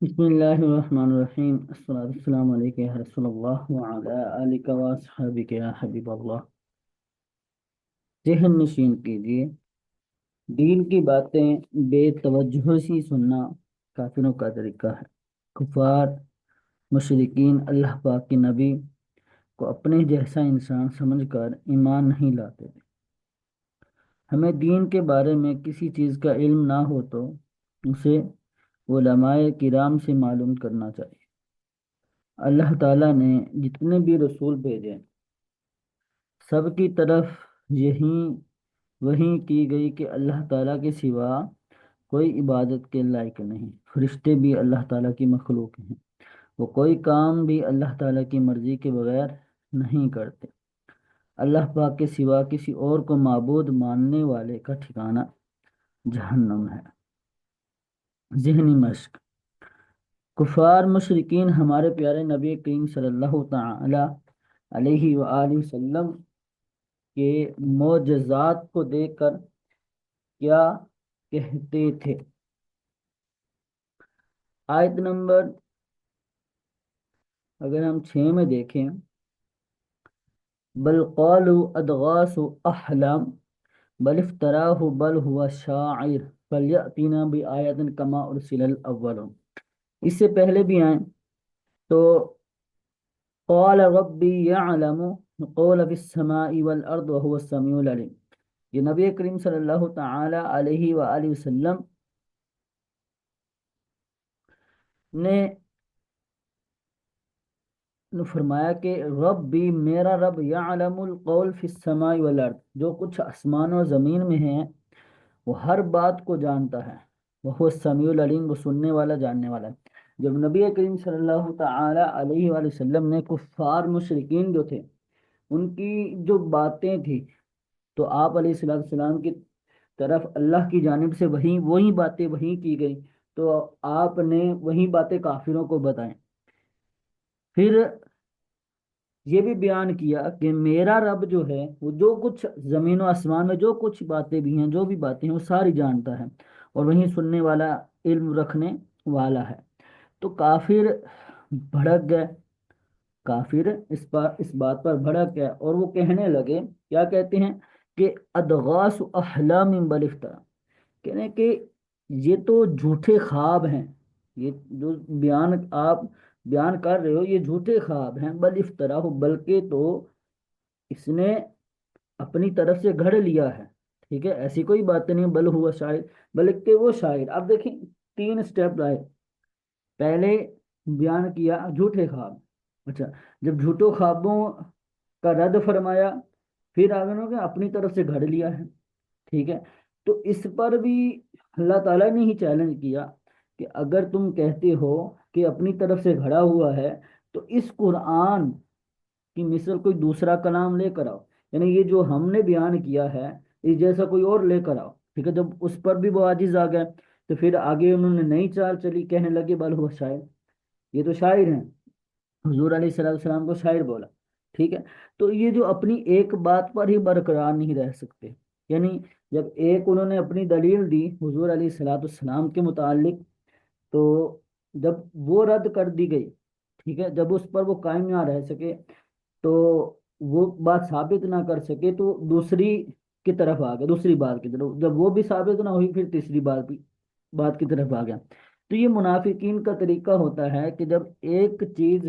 بسم اللہ الرحمن الرحیم الصلاۃ والسلام علیک یا رسول اللہ وعلی آلک و اصحابک یا حبیب اللہ۔ ذہن نشین کیجیے، دین کی باتیں بے توجہ سی سننا کافروں کا طریقہ ہے۔ کفار مشرکین اللہ پاک کے نبی کو اپنے جیسا انسان سمجھ کر ایمان نہیں لاتے تھے۔ ہمیں دین کے بارے میں کسی چیز کا علم نہ ہو تو اسے علماء کرام سے معلوم کرنا چاہیے۔ اللہ تعالیٰ نے جتنے بھی رسول بھیجے سب کی طرف یہی وہی کی گئی کہ اللہ تعالیٰ کے سوا کوئی عبادت کے لائق نہیں۔ فرشتے بھی اللہ تعالیٰ کی مخلوق ہیں، وہ کوئی کام بھی اللہ تعالیٰ کی مرضی کے بغیر نہیں کرتے۔ اللہ پاک کے سوا کسی اور کو معبود ماننے والے کا ٹھکانہ جہنم ہے۔ ذہنی مشق: کفار مشرکین ہمارے پیارے نبی کریم صلی اللہ تعالی علیہ وآلہ وسلم کے معجزات کو دیکھ کر کیا کہتے تھے؟ آیت نمبر اگر ہم 6 میں دیکھیں، بل قالوا ادغاث احلام بل افتراہ بل ہوا شاعر فلیأتینا بآیت کما ارسل الاولون۔ اس سے پہلے بھی آئیں تو قال ربی یعلم قول فی السماء والارض وهو السمیع العلیم۔ یہ نبی کریم صلی اللہ تعالی علیہ وآلہ وسلم نے فرمایا کہ رب بھی میرا رب یعلم القول فی السماء والارض، جو کچھ آسمان و زمین میں ہے وہ ہر بات کو جانتا ہے۔ وہ السمیع العلیم، وہ سننے والا جاننے والا ہے۔ جب نبی کریم صلی اللہ تعالی علیہ وآلہ وسلم نے کفار مشرکین جو تھے ان کی جو باتیں تھی تو آپ علیہ السلام کی طرف اللہ کی جانب سے وہی باتیں وہی کی گئی تو آپ نے وہی باتیں کافروں کو بتائیں۔ پھر یہ بھی بیان کیا کہ میرا رب جو ہے وہ جو کچھ زمین و آسمان میں جو کچھ باتیں بھی ہیں، جو بھی باتیں ہیں، وہ ساری جانتا ہے اور وہیں سننے والا، علم رکھنے والا ہے۔ تو کافر بھڑک گئے، کافر اس بات پر بھڑک گئے اور وہ کہنے لگے، کیا کہتے ہیں کہ ادغاث احلام بل افترا، کہنے کہ یہ تو جھوٹے خواب ہیں، یہ جو آپ بیان کر رہے ہو یہ جھوٹے خواب ہیں، بل افطرا ہو، بلکہ تو اس نے اپنی طرف سے گھڑ لیا ہے۔ ٹھیک ہے، ایسی کوئی بات نہیں، بل ہوا شاعر، بلکہ وہ شاعر۔ اب دیکھیں 3 سٹیپ آئے، پہلے بیان کیا جھوٹے خواب، اچھا جب جھوٹوں خوابوں کا رد فرمایا پھر آگے انہوں نے اپنی طرف سے گھڑ لیا ہے۔ ٹھیک ہے، تو اس پر بھی اللہ تعالیٰ نے ہی چیلنج کیا کہ اگر تم کہتے ہو کہ اپنی طرف سے گھڑا ہوا ہے تو اس قرآن کی مثل کوئی دوسرا کلام لے کر آؤ، یعنی یہ جو ہم نے بیان کیا ہے اس جیسا کوئی اور لے کر آؤ۔ ٹھیک ہے، جب اس پر بھی وہ عاجز آ گئے تو پھر آگے انہوں نے نئی چال چلی، کہنے لگے بل ہوا شاعر، یہ تو شاعر ہیں، حضور علیہ السلام کو شاعر بولا۔ ٹھیک ہے، تو یہ جو اپنی ایک بات پر ہی برقرار نہیں رہ سکتے، یعنی جب ایک انہوں نے اپنی دلیل دی حضور علیہ السلام کے متعلق تو جب وہ رد کر دی گئی، ٹھیک ہے، جب اس پر وہ قائم نہ رہ سکے تو وہ بات ثابت نہ کر سکے تو دوسری کی طرف آ گیا، دوسری بات کی طرف، جب وہ بھی ثابت نہ ہوئی پھر تیسری بات کی طرف آ گیا۔ تو یہ منافقین کا طریقہ ہوتا ہے کہ جب ایک چیز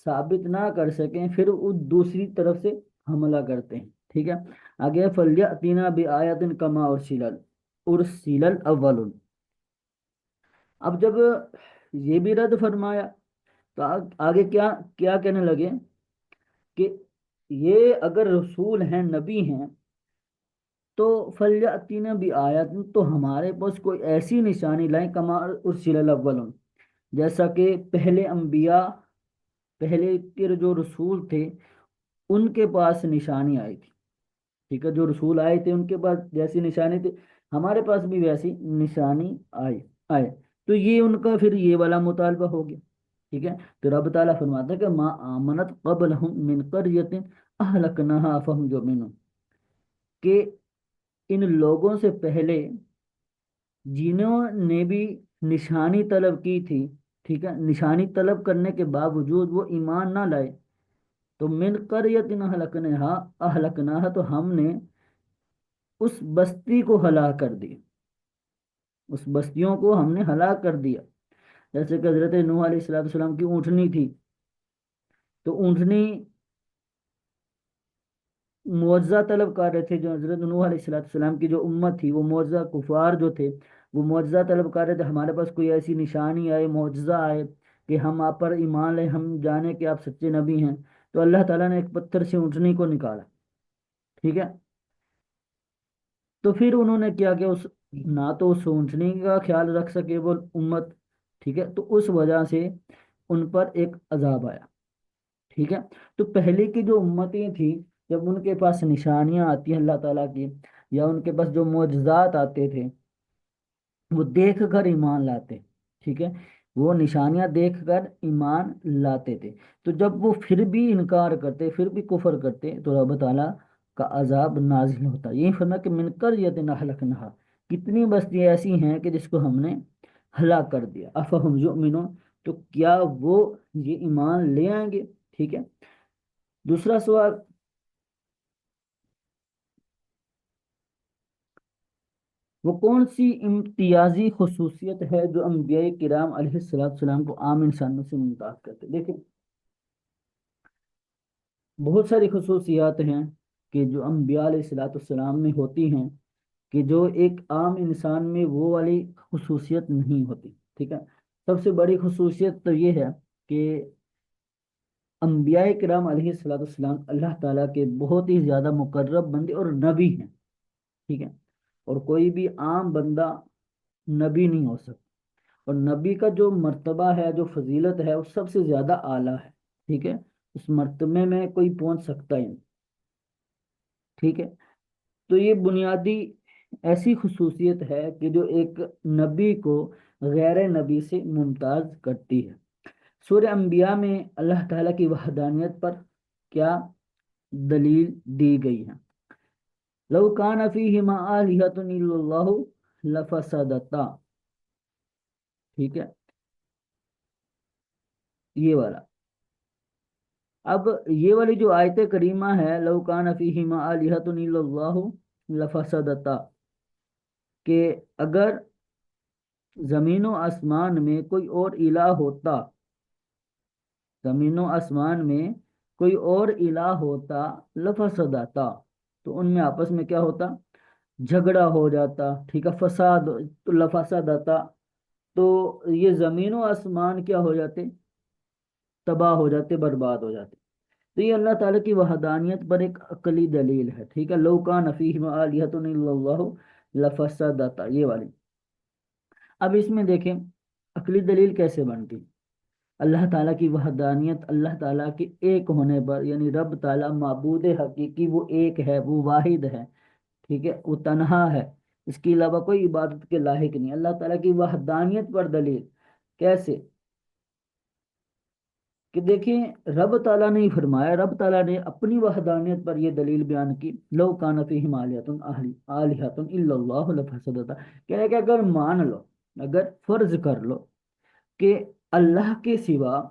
ثابت نہ کر سکیں پھر وہ دوسری طرف سے حملہ کرتے ہیں۔ ٹھیک ہے، آگے فلیأتینا بآیۃ کما ارسل الاولون۔ اب جب یہ بھی رد فرمایا تو آگے کیا کیا کہنے لگے کہ یہ اگر رسول ہیں، نبی ہیں تو فلیأتینا بآیات، تو ہمارے پاس کوئی ایسی نشانی لائیں کما ارسل الاولون، جیسا کہ پہلے انبیاء، پہلے کے جو رسول تھے ان کے پاس نشانی آئی تھی۔ ٹھیک ہے، جو رسول آئے تھے ان کے پاس جیسی نشانی تھی ہمارے پاس بھی ویسی نشانی آئے تو یہ ان کا پھر یہ والا مطالبہ ہو گیا۔ ٹھیک ہے، تو رب تعالیٰ فرماتا ہے کہ ما آمنت قبلہم من قریۃ اہلکناہا فہم یؤمنون، کہ ان لوگوں سے پہلے جنہوں نے بھی نشانی طلب کی تھی ٹھیک ہے، نشانی طلب کرنے کے باوجود وہ ایمان نہ لائے، تو من قریۃ اہلکناہا تو ہم نے اس بستی کو ہلاک کر دیا، اس بستیوں کو ہم نے ہلاک کر دیا۔ جیسے کہ حضرت نوح علیہ السلام کی اونٹنی تھی، تو اونٹنی معجزہ طلب کر رہے تھے، جو حضرت نوح علیہ السلام کی جو امت تھی، وہ معجزہ کفار جو تھے وہ معجزہ طلب کر رہے تھے، ہمارے پاس کوئی ایسی نشانی آئے، معجزہ آئے کہ ہم آپ پر ایمان لیں، ہم جانے کہ آپ سچے نبی ہیں۔ تو اللہ تعالیٰ نے ایک پتھر سے اونٹنی کو نکالا، ٹھیک ہے، تو پھر انہوں نے کیا کہ اس نہ تو اس اونٹنی کا خیال رکھ سکے وہ امت، ٹھیک ہے، تو اس وجہ سے ان پر ایک عذاب آیا، ٹھیک ہے۔ تو پہلے کی جو امتیں تھیں، جب ان کے پاس نشانیاں آتی ہیں اللہ تعالیٰ کی، یا ان کے پاس جو معجزات آتے تھے، وہ دیکھ کر ایمان لاتے، ٹھیک ہے، وہ نشانیاں دیکھ کر ایمان لاتے تھے۔ تو جب وہ پھر بھی انکار کرتے، پھر بھی کفر کرتے، تو رب تعالیٰ کا عذاب نازل ہوتا۔ یہی فرمایا کہ من قریۃ اہلکناہا، کتنی بستی ایسی ہیں کہ جس کو ہم نے ہلاک کر دیا۔ افہم یؤمنون، تو کیا وہ یہ ایمان لے آئیں گے؟ ٹھیک ہے، دوسرا سوال، وہ کون سی امتیازی خصوصیت ہے جو انبیاء کرام علیہ السلام کو عام انسانوں سے ممتاز کرتے؟ دیکھیں، بہت ساری خصوصیات ہیں کہ جو انبیاء علیہ السلام میں ہوتی ہیں، کہ جو ایک عام انسان میں وہ والی خصوصیت نہیں ہوتی، ٹھیک ہے۔ سب سے بڑی خصوصیت تو یہ ہے کہ انبیاء کرام علیہ السلام اللہ تعالیٰ کے بہت ہی زیادہ مقرب بندے اور نبی ہیں، ٹھیک ہے، اور کوئی بھی عام بندہ نبی نہیں ہو سکتا، اور نبی کا جو مرتبہ ہے، جو فضیلت ہے، وہ سب سے زیادہ اعلیٰ ہے، ٹھیک ہے، اس مرتبے میں کوئی پہنچ سکتا ہی نہیں، ٹھیک ہے۔ تو یہ بنیادی ایسی خصوصیت ہے کہ جو ایک نبی کو غیر نبی سے ممتاز کرتی ہے۔ سورہ انبیاء میں اللہ تعالیٰ کی وحدانیت پر کیا دلیل دی گئی ہے؟ لو کان فیہما آلہۃ الا اللہ لفسدتا، ٹھیک ہے، یہ والا، اب یہ والی جو آیت کریمہ ہے، لو کان فیہما آلہۃ الا اللہ لفسدتا، کہ اگر زمین و آسمان میں کوئی اور الہ ہوتا، زمین و آسمان میں کوئی اور الہ ہوتا، لفسدتا، تو ان میں آپس میں کیا ہوتا؟ جھگڑا ہو جاتا، ٹھیک ہے، فساد، تو لفسدتا، تو یہ زمین و آسمان کیا ہو جاتے؟ تباہ ہو جاتے، برباد ہو جاتے۔ تو یہ اللہ تعالیٰ کی وحدانیت پر ایک عقلی دلیل ہے، ٹھیک ہے، لو کان فیہما آلہۃ الا اللہ لفسدتا، یہ والی۔ اب اس میں دیکھیں عقلی دلیل کیسے بنتی؟ اللہ تعالیٰ کی وحدانیت، اللہ تعالیٰ کے ایک ہونے پر، یعنی رب تعالیٰ معبود حقیقی وہ ایک ہے، وہ واحد ہے، ٹھیک ہے، وہ تنہا ہے، اس کے علاوہ کوئی عبادت کے لاحق نہیں۔ اللہ تعالیٰ کی وحدانیت پر دلیل کیسے؟ کہ دیکھیں رب تعالیٰ نے ہی فرمایا، رب تعالیٰ نے اپنی وحدانیت پر یہ دلیل بیان کی، لو کان فیہما آلہۃ الا اللہ لفسدتا، کہ اگر مان لو، اگر فرض کر لو کہ اللہ کے سوا،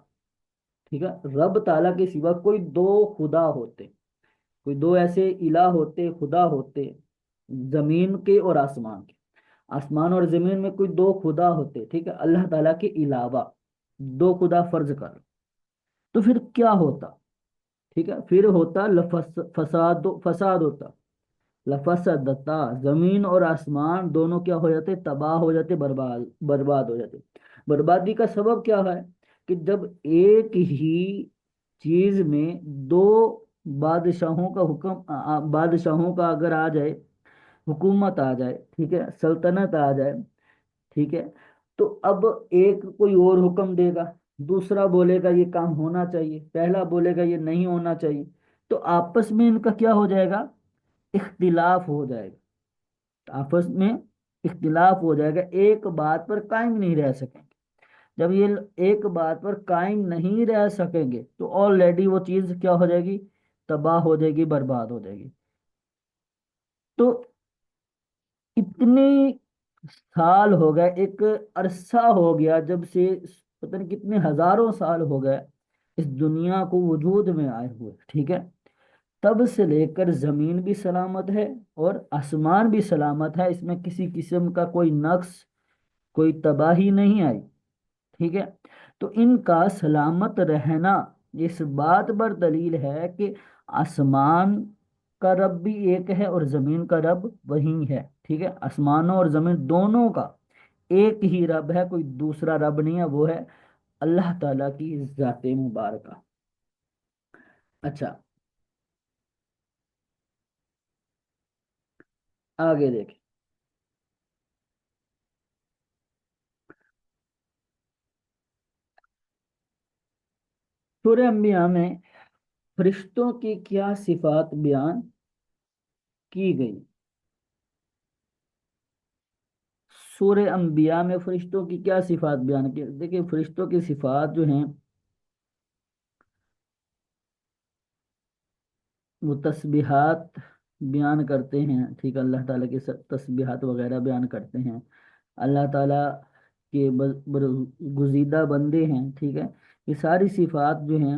ٹھیک ہے، رب تعالیٰ کے سوا کوئی دو خدا ہوتے، کوئی دو ایسے الہ ہوتے، خدا ہوتے، زمین کے اور آسمان کے، آسمان اور زمین میں کوئی دو خدا ہوتے، ٹھیک ہے، اللہ تعالیٰ کے علاوہ دو خدا فرض کر لو، تو پھر کیا ہوتا؟ ٹھیک ہے، پھر ہوتا فساد ہوتا، لفسدتا، زمین اور آسمان دونوں کیا ہو جاتے؟ تباہ ہو جاتے، برباد ہو جاتے۔ بربادی کا سبب کیا ہے؟ کہ جب ایک ہی چیز میں دو بادشاہوں کا بادشاہوں کا اگر آ جائے، حکومت آ جائے، ٹھیک ہے، سلطنت آ جائے، ٹھیک ہے، تو اب ایک کوئی اور حکم دے گا، دوسرا بولے گا یہ کام ہونا چاہیے، پہلا بولے گا یہ نہیں ہونا چاہیے، تو آپس میں ان کا کیا ہو جائے گا؟ اختلاف ہو جائے گا، آپس میں اختلاف ہو جائے گا، ایک بات پر قائم نہیں رہ سکیں گے۔ جب یہ ایک بات پر قائم نہیں رہ سکیں گے تو آلریڈی وہ چیز کیا ہو جائے گی؟ تباہ ہو جائے گی، برباد ہو جائے گی۔ تو اتنے سال ہو گئے، ایک عرصہ ہو گیا جب سے پتہ نہیں کتنے ہزاروں سال ہو گئے اس دنیا کو وجود میں آئے ہوئے، ٹھیک ہے، تب سے لے کر زمین بھی سلامت ہے اور آسمان بھی سلامت ہے، اس میں کسی قسم کا کوئی نقص، کوئی تباہی نہیں آئی، ٹھیک ہے۔ تو ان کا سلامت رہنا اس بات پر دلیل ہے کہ آسمان کا رب بھی ایک ہے اور زمین کا رب وہی ہے، ٹھیک ہے، آسمانوں اور زمین دونوں کا ایک ہی رب ہے، کوئی دوسرا رب نہیں ہے، وہ ہے اللہ تعالیٰ کی ذات مبارکہ۔ اچھا، آگے دیکھیں۔ سورہ انبیاء میں فرشتوں کی کیا صفات بیان کی گئی؟ سورہ انبیاء میں فرشتوں کی کیا صفات بیان کی؟ دیکھیں فرشتوں کی صفات جو ہیں وہ تسبیحات بیان کرتے ہیں، ٹھیک ہے، اللہ تعالیٰ کی تسبیحات وغیرہ بیان کرتے ہیں، اللہ تعالیٰ کے گزیدہ بندے ہیں، ٹھیک ہے، یہ ساری صفات جو ہیں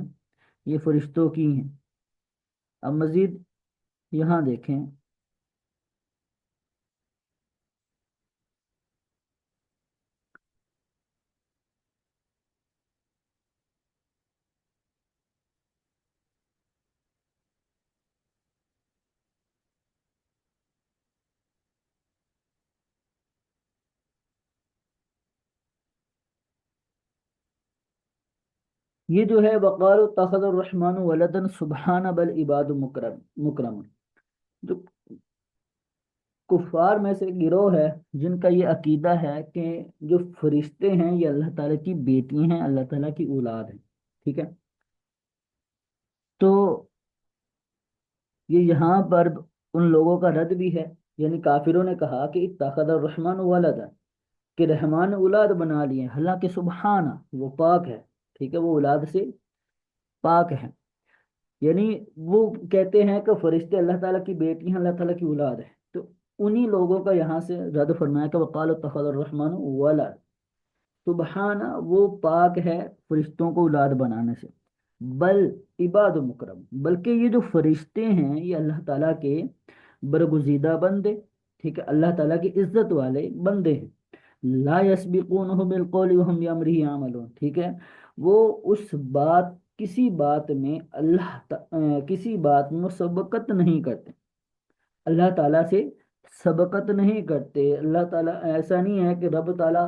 یہ فرشتوں کی ہیں۔ اب مزید یہاں دیکھیں، یہ جو ہے وقال اتخذ الرحمن ولدا سبحان بل عباد مکرم، جو کفار میں سے گروہ ہے جن کا یہ عقیدہ ہے کہ جو فرشتے ہیں یہ اللہ تعالیٰ کی بیٹی ہیں، اللہ تعالیٰ کی اولاد ہیں، ٹھیک ہے۔ تو یہ یہاں پر ان لوگوں کا رد بھی ہے، یعنی کافروں نے کہا کہ اتخذ الرحمن ولدا، کہ رحمان اولاد بنا لیے، حالانکہ سبحانہ وہ پاک ہے، ٹھیک ہے، وہ اولاد سے پاک ہے، یعنی وہ کہتے ہیں کہ فرشتے اللہ تعالیٰ کی بیٹی ہیں، اللہ تعالیٰ کی اولاد ہے، تو انہی لوگوں کا یہاں سے رد فرمایا کہ وقال اتخذ الرحمن ولد، سبحانہ وہ پاک ہے فرشتوں کو اولاد بنانے سے، بل عباد مکرم، بلکہ یہ جو فرشتے ہیں یہ اللہ تعالیٰ کے برگزیدہ بندے، ٹھیک ہے، اللہ تعالیٰ کی عزت والے بندے ہیں، لا یسبقونہ بالقول وہم بامرہ یعملون، ٹھیک ہے، وہ اس بات کسی بات میں کسی بات میں سبقت نہیں کرتے، اللہ تعالیٰ سے سبقت نہیں کرتے، اللہ تعالیٰ ایسا نہیں ہے کہ رب تعالیٰ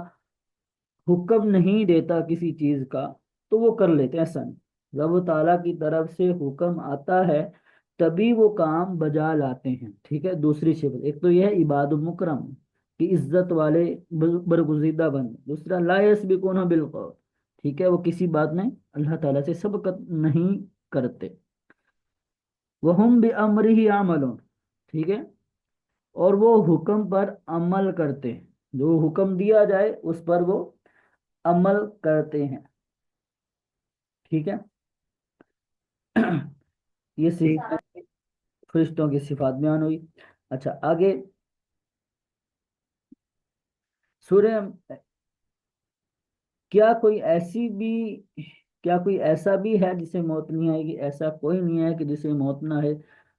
حکم نہیں دیتا کسی چیز کا تو وہ کر لیتے، ایسا نہیں، رب تعالیٰ کی طرف سے حکم آتا ہے تبھی وہ کام بجا لاتے ہیں، ٹھیک ہے۔ دوسری صفت ایک تو یہ ہے عباد مکرم کی عزت والے برگزیدہ بند، دوسرا لا یسبقونہ بالقول، ٹھیک ہے، وہ کسی بات میں اللہ تعالیٰ سے سبقت نہیں کرتے، وہم بامرہ یعملون، ٹھیک ہے، اور وہ حکم پر عمل کرتے ہیں، جو حکم دیا جائے اس پر وہ عمل کرتے ہیں، ٹھیک ہے۔ یہ صفات فرشتوں کی صفات بیان ہوئی۔ اچھا آگے سورہ، کیا کوئی ایسی بھی کیا کوئی ایسا بھی ہے جسے موت نہیں آئے گی؟ ایسا کوئی نہیں ہے کہ جسے موت نہ ہے،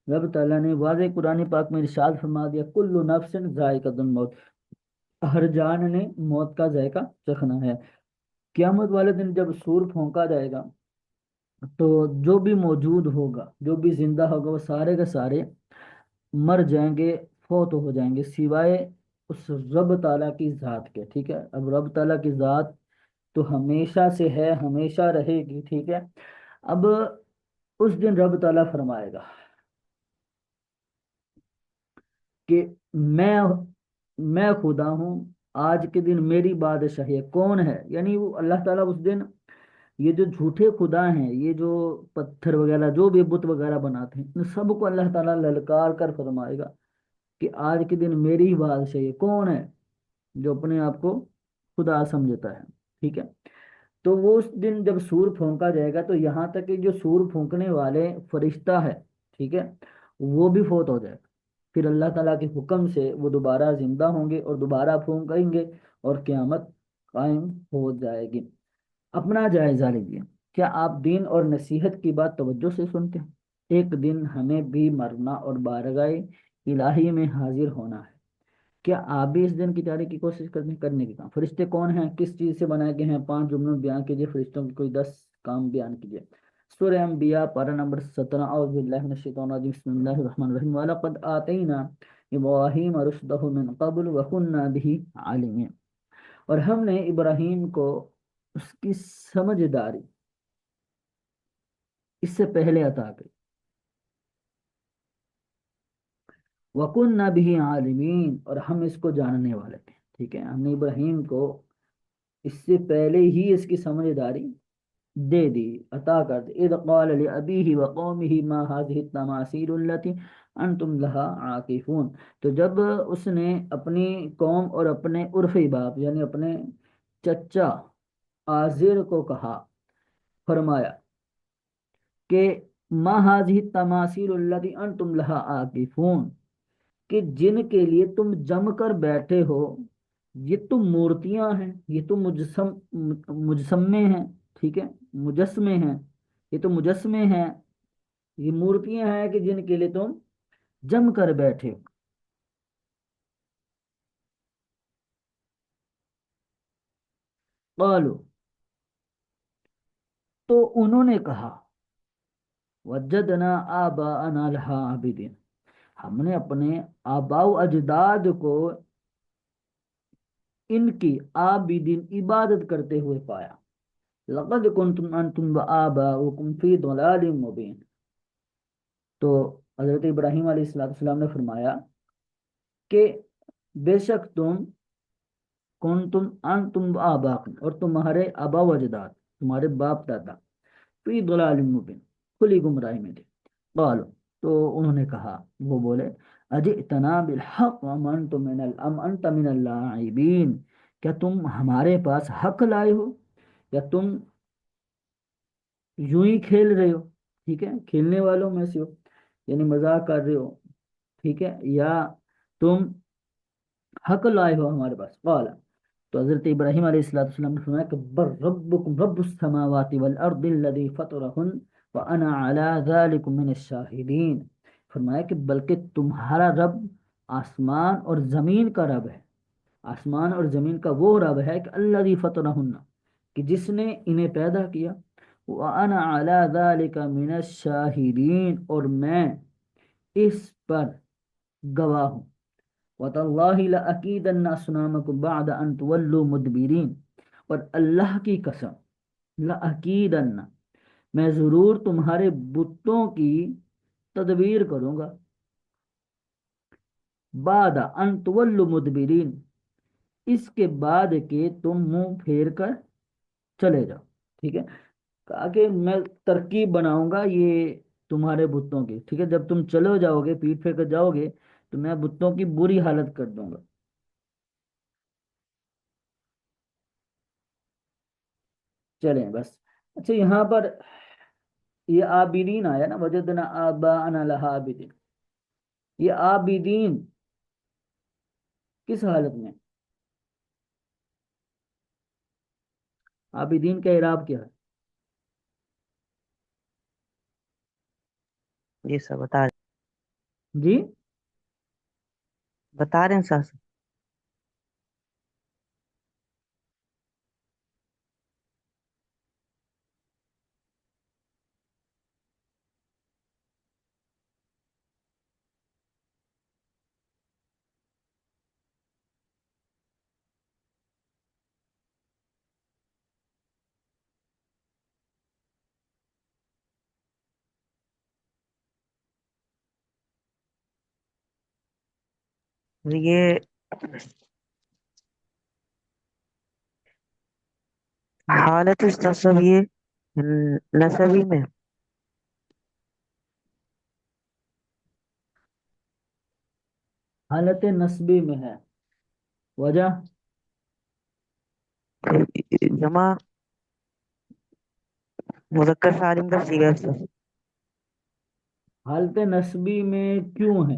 رب تعالیٰ نے واضح قرآن پاک میں ارشاد فرما دیا کل نفس ذائقۃ الموت، ہر جان نے موت کا ذائقہ چکھنا ہے۔ قیامت والے دن جب سور پھونکا جائے گا تو جو بھی موجود ہوگا، جو بھی زندہ ہوگا، وہ سارے کے سارے مر جائیں گے، فوت ہو جائیں گے، سوائے اس رب تعالیٰ کی ذات کے، ٹھیک ہے۔ اب رب تعالیٰ کی ذات تو ہمیشہ سے ہے، ہمیشہ رہے گی، ٹھیک ہے۔ اب اس دن رب تعالیٰ فرمائے گا کہ میں میں خدا ہوں، آج کے دن میری بادشاہی ہے، کون ہے؟ یعنی وہ اللہ تعالیٰ اس دن یہ جو جھوٹے خدا ہیں، یہ جو پتھر وغیرہ جو بھی بت وغیرہ بناتے ہیں، ان سب کو اللہ تعالیٰ للکار کر فرمائے گا کہ آج کے دن میری ہی بادشاہی ہے، کون ہے جو اپنے آپ کو خدا سمجھتا ہے، ٹھیک ہے۔ تو وہ اس دن جب سور پھونکا جائے گا تو یہاں تک کہ جو سور پھونکنے والے فرشتہ ہے، ٹھیک ہے، وہ بھی فوت ہو جائے گا، پھر اللہ تعالیٰ کے حکم سے وہ دوبارہ زندہ ہوں گے اور دوبارہ پھونکیں گے اور قیامت قائم ہو جائے گی۔ اپنا جائزہ لیجیے، کیا آپ دین اور نصیحت کی بات توجہ سے سنتے ہیں؟ ایک دن ہمیں بھی مرنا اور بارگاہ الہی میں حاضر ہونا ہے، کیا آپ بھی اس دن کی تیاری کی کوشش کرنے کی کام؟ فرشتے کون ہیں، کس چیز سے بنائے گئے ہیں؟ 5 جملوں میں بیان کیجیے، فرشتوں کے کوئی 10 کام بیان کیجیے۔ سورہ انبیاء پارہ نمبر 17، اعوذ باللہ من الشیطان الرجیم، بسم اللہ الرحمن الرحیم، وَلَقَدْ آتَيْنَا إِبْرَاهِيمَ رُشْدَهُ مِنْ قَبْلُ وَكُنَّا بِهِ عَالِمِينَ، اور ہم نے ابراہیم کو اس کی سمجھداری اس سے پہلے عطا کی، وَكُنَّا بِهِ عَالِمِينَ، اور ہم اس کو جاننے والے تھے۔ ٹھیک ہے، ہم نے ابراہیم کو اس سے پہلے ہی اس کی سمجھداری دے دی، عطا کر دی۔ اذ قال لأبیہ وقومہ ما هذه التماثيل التي انتم لها عاکفون، تو جب اس نے اپنی قوم اور اپنے عرفی باپ یعنی اپنے چچا آزر کو کہا، فرمایا کہ ما هذه التماثيل التي انتم لها عاکفون، کہ جن کے لیے تم جم کر بیٹھے ہو، یہ تو مورتیاں ہیں، یہ تو مجسمے ہیں، ٹھیک ہے، مجسمے ہیں، یہ تو مجسمے ہیں، یہ مورتیاں ہیں کہ جن کے لیے تم جم کر بیٹھے ہو۔ قالو، تو انہوں نے کہا، وجدنا آباءنا لها عابدین، ہم نے اپنے آباء و اجداد کو ان کی عابدین عبادت کرتے ہوئے پایا۔ لقد کنتم انتم وآباؤکم فی ضلال مبین، تو حضرت ابراہیم علیہ السلام نے فرمایا کہ بے شک تم، کنتم انتم وآباؤکم، اور تمہارے آبا و اجداد، تمہارے باپ دادا، فی ضلال مبین، کھلی گمراہی میں تھے۔ قالوا، تو انہوں نے کہا، وہ بولے، اجئتنا بالحق ام انت من اللاعبین، کیا تم ہمارے پاس حق لائے ہو یا تم یوں ہی کھیل رہے ہو؟ ٹھیک ہے، کھیلنے والوں میں سے ہو، یعنی مذاق کر رہے ہو، ٹھیک ہے، یا تم حق لائے ہو ہمارے پاس؟ قال، تو حضرت ابراہیم علیہ السلام نے فرمایا کہ بر ربکم رب السماوات والارض الذی فطرہن وانا علی ذلکم من الشاہدین، فرمایا کہ بلکہ تمہارا رب آسمان اور زمین کا رب ہے، آسمان اور زمین کا وہ رب ہے کہ الذی فطرہن، کہ جس نے انہیں پیدا کیا، وَأَنَا عَلَى ذَلِكَ مِنَ الشَّاهِدِينَ، اور میں اس پر گواہ ہوں۔ وَتَاللَّهِ لَأَكِيدَنَّ أَصْنَامَكُمْ بَعْدَ أَن تُوَلُّوا مُدْبِرِينَ، اور اللہ کی قسم، لَأَكِيدَنَّ، میں ضرور تمہارے بتوں کی تدبیر کروں گا، بعد ان تولوا مدبرین، اس کے بعد کہ تم منہ پھیر کر چلے جاؤ۔ ٹھیک ہے، کہا کہ میں ترکیب بناؤں گا یہ تمہارے بتوں کی، ٹھیک ہے، جب تم چلو جاؤ گے، پیٹ پھیر کر جاؤ گے، تو میں بتوں کی بری حالت کر دوں گا۔ چلیں بس، اچھا یہاں پر یہ عابدین آیا نا، وجدنا آباءنا لها عابدین، یہ عابدین کس حالت میں؟ عابدین کا اعراب کیا ہے؟ جی سر بتا رہے جی، بتا رہے ہیں سر۔ یہ حالت تصویر نصبی میں حالت نسبی میں ہے، وجہ جمع مذکر سالم کا صیغہ ہے سر۔ حالت نسبی میں کیوں ہے؟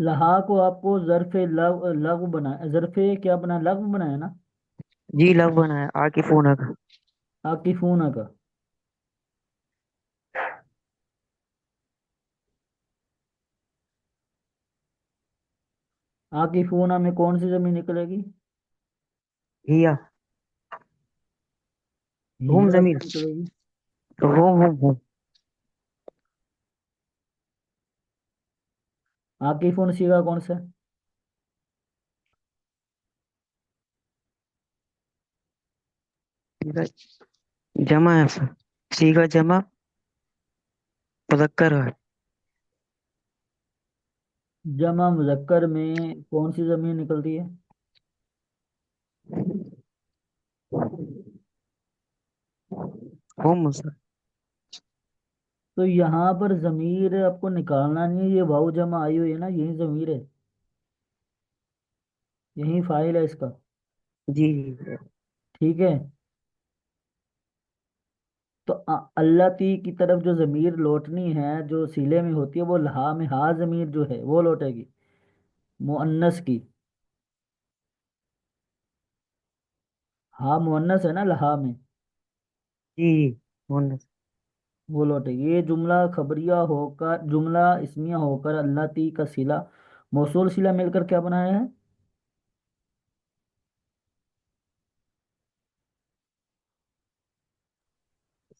لہا کو آپ کو ظرف لغو بنا، ظرف کیا بنا، لغو بنایا نا؟ جی لفظ بنایا عاکفون کا. عاکفون کا. عاکفون میں کون سی زمین نکلے گی؟ ہیا. ہوم ہیا زمین. کیوں نکلے گی؟ ہوم. عاکفون سیگا کون سا ہے؟ جمع ہے سر. سیگا جمع مذکر ہے. جمع مذکر میں کون سی زمین نکلتی ہے؟ ہوم سر. تو یہاں پر ضمیر آپ کو نکالنا نہیں ہے، یہ واؤ جمع آئی ہوئی ہے نا، یہی ضمیر ہے، یہی فاعل ہے اس کا. جی جی. ٹھیک ہے. تو اللہ تی کی طرف جو ضمیر لوٹنی ہے جو سیلے میں ہوتی ہے، وہ لہا میں ہا ضمیر جو ہے وہ لوٹے گی، مؤنث کی. ہا مؤنث ہے نا لہا میں، جی جی. وہ لوٹے گی. یہ جملہ خبریہ ہو کر، جملہ اسمیہ ہو کر اللہ تی کا صلہ موصول صلہ مل کر کیا بنایا ہے؟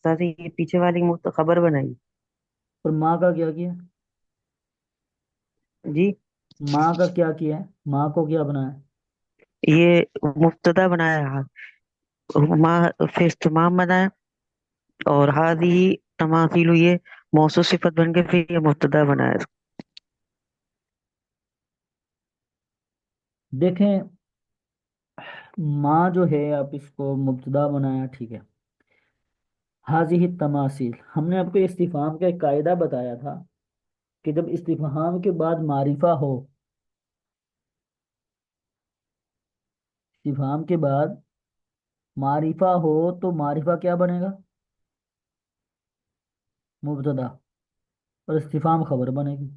سر یہ پیچھے والی خبر بنائی. اور ماں کا کیا کیا؟ جی. ماں کا کیا کیا ہے؟ ماں کو کیا بنایا؟ یہ مبتدا بنایا. ماں پھر استمام بنایا. اور ہادی تماثیل یہ موصوف صفت بن کے پھر یہ مبتدا بنایا. دیکھیں، ماں جو ہے آپ اس کو مبتدا بنایا، ٹھیک ہے. حاضی تماثیل، ہم نے آپ کو استفہام کا ایک قاعدہ بتایا تھا کہ جب استفہام کے بعد معرفہ ہو، استفہام کے بعد معرفہ ہو تو معرفہ کیا بنے گا؟ مبتدا. اور استفہام خبر بنے گی.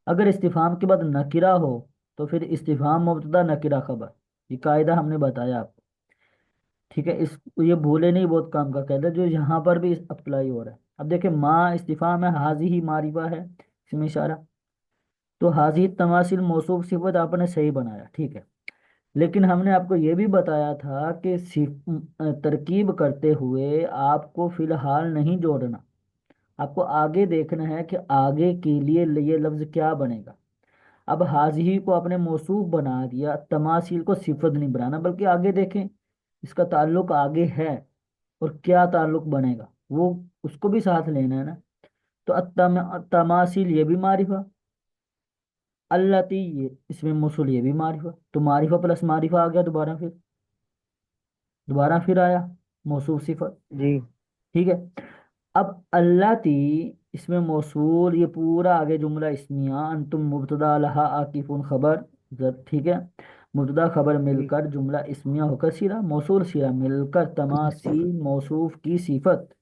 اگر استفہام کے بعد نکرہ ہو تو پھر استفہام مبتدا نکرہ خبر. یہ قاعدہ ہم نے بتایا آپ کو. ٹھیک ہے. یہ بھولے نہیں، بہت کام کا قاعدہ جو یہاں پر بھی اپلائی ہو رہا ہے. اب دیکھیں، ماں استفہام ہے، حاضی ہی معرفہ ہے، اس میں اشارہ. تو حاضی تماثل موصوف صفت آپ نے صحیح بنایا، ٹھیک ہے. لیکن ہم نے آپ کو یہ بھی بتایا تھا کہ ترکیب کرتے ہوئے آپ کو فی الحال نہیں جوڑنا، آپ کو آگے دیکھنا ہے کہ آگے کے لیے یہ لفظ کیا بنے گا. اب حاضی کو آپ نے موصوف بنا دیا، تماثیل کو صفت نہیں بنانا، بلکہ آگے دیکھیں اس کا تعلق آگے ہے، اور کیا تعلق بنے گا وہ اس کو بھی ساتھ لینا ہے نا. تو تماثیل یہ بھی معرفہ، اللہ تی یہ اس میں موصول یہ بھی معرفہ، تو معرفہ پلس معرفہ آ گیا، دوبارہ پھر آیا موصوف صفت. جی ٹھیک ہے. اب اللہ تی اس میں موصول، یہ پورا آگے جملہ اسمیہ، انتم مبتدا لہا عاکفون خبر. ٹھیک ہے. مبتدا خبر مل جی. کر جملہ اسمیہ ہو کر سیرا، موصول سیرا مل کر تماثیل موصوف کی صفت.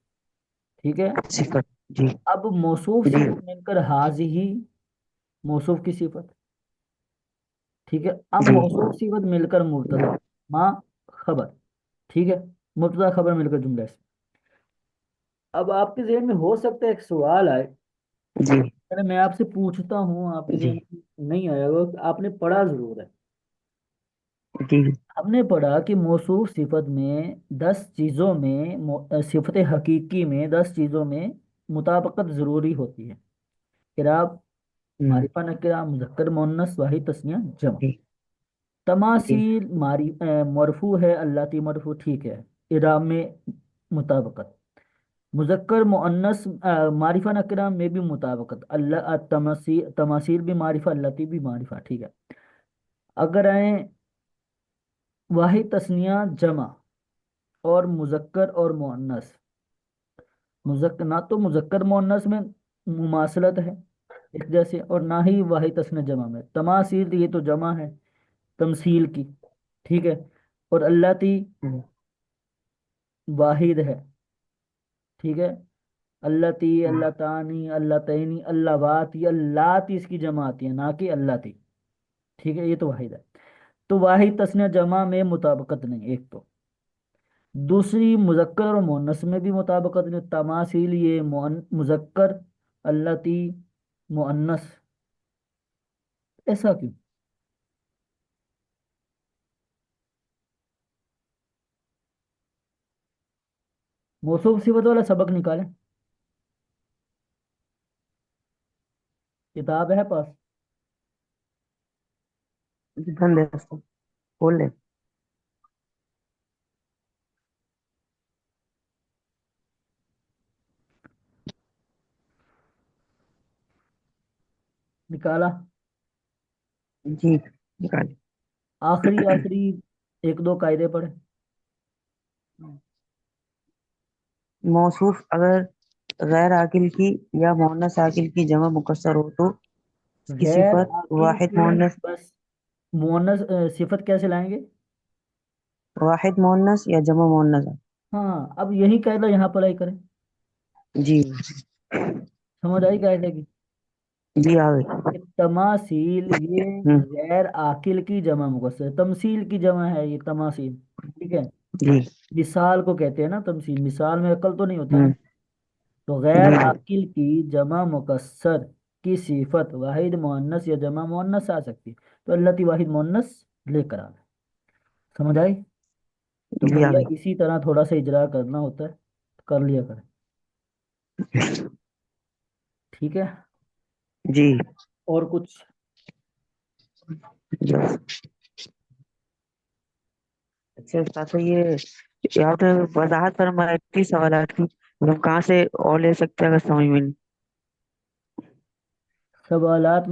ٹھیک ہے. صفت. جی اب موصوف جی صفت مل کر حاضی موصوف کی صفت. ٹھیک ہے. اب جی موصوف صفت مل کر مبتدا، ماں خبر. ٹھیک ہے. مبتدا خبر مل کر جملہ اسمیہ. اب آپ کے ذہن میں ہو سکتا ہے ایک سوال آئے، جی اگر میں آپ سے پوچھتا ہوں، آپ کے جی ذہن میں نہیں آیا ہوگا کہ آپ نے پڑھا ضرور ہے. جی ہم نے پڑھا کہ موصوف صفت میں 10 چیزوں میں صفت حقیقی میں 10 چیزوں میں مطابقت ضروری ہوتی ہے. اعراب، ہوں، معرفہ نکرہ، مذکر مؤنث، واحد تثنیہ جمع. جی جی تماثیل مرفوع ہے، اللہ تی مرفوع، ٹھیک ہے. اعراب میں مطابقت. مذکر مؤنث معرفہ نکرہ میں بھی مطابقت، اللہ تماثیل بھی معرفہ، اللہ تی بھی معرفہ، ٹھیک ہے. اگر آئیں واحد تثنیہ جمع اور مذکر اور مؤنث، مذکر نہ تو مذکر مؤنث میں مماثلت ہے ایک جیسے، اور نہ ہی واحد تثنیہ جمع میں. تماثیل یہ تو جمع ہے تمثیل کی، ٹھیک ہے. اور اللہ تی ہوں، واحد ہے، ٹھیک ہے. اللہ تی، ہوں، اللہ تانی، اللہ تعینی، اللہ واتی، اللہ تی اس کی جمع آتی ہے، نہ کہ اللہ تی. ٹھیک ہے، یہ تو واحد ہے. تو واحد تسنیہ جمع میں مطابقت نہیں ایک تو. دوسری مذکر اور مؤنث میں بھی مطابقت نہیں. تماثیل یہ مذکر، اللتی مؤنث، ایسا کیوں؟ موصوف صفت والا سبق نکالیں، کتاب ہے پاس؟ دھن دے اس کو، کھول لے. نکالا؟ جی نکال. آخری آخری ایک دو قاعدے پڑھے. موصوف اگر غیر عاقل کی یا مؤنث عاقل کی جمع مکسر ہو تو اس کی غیر صفت عاقل واحد کی مؤنث، بس مؤنث صفت کیسے لائیں گے؟ واحد مؤنث یا جمع مؤنث. ہاں، اب یہی قاعدہ یہاں اپلائی کریں. جی سمجھ آئی قاعدے کی؟ جی آ گئی. کہ تماثیل یہ ہوں. غیر عاقل کی جمع مکسر، تمثیل کی جمع ہے یہ تماثیل. ٹھیک ہے. جی. مثال کو کہتے ہیں نا تمثیل، مثال میں عقل تو نہیں ہوتا نا. ہوں. تو جی غیر جی. عاقل کی جمع مکسر کی صفت واحد مؤنث یا جمع مؤنث آ سکتی ہے. تو اللہ واحد مؤنث لے کر آنا. سمجھ آئی؟ تو جی آ بھیا گئی. اسی طرح تھوڑا سا اجرا کرنا ہوتا ہے، کر لیا کریں. ٹھیک ہے. جی. اور کچھ؟ جی. اچھا استاد یہ آپ نے وضاحت فرمائی تھی سوالات کی، ہم کہاں سے اور لے سکتے ہیں اگر سمجھ میں نہیں. سوالات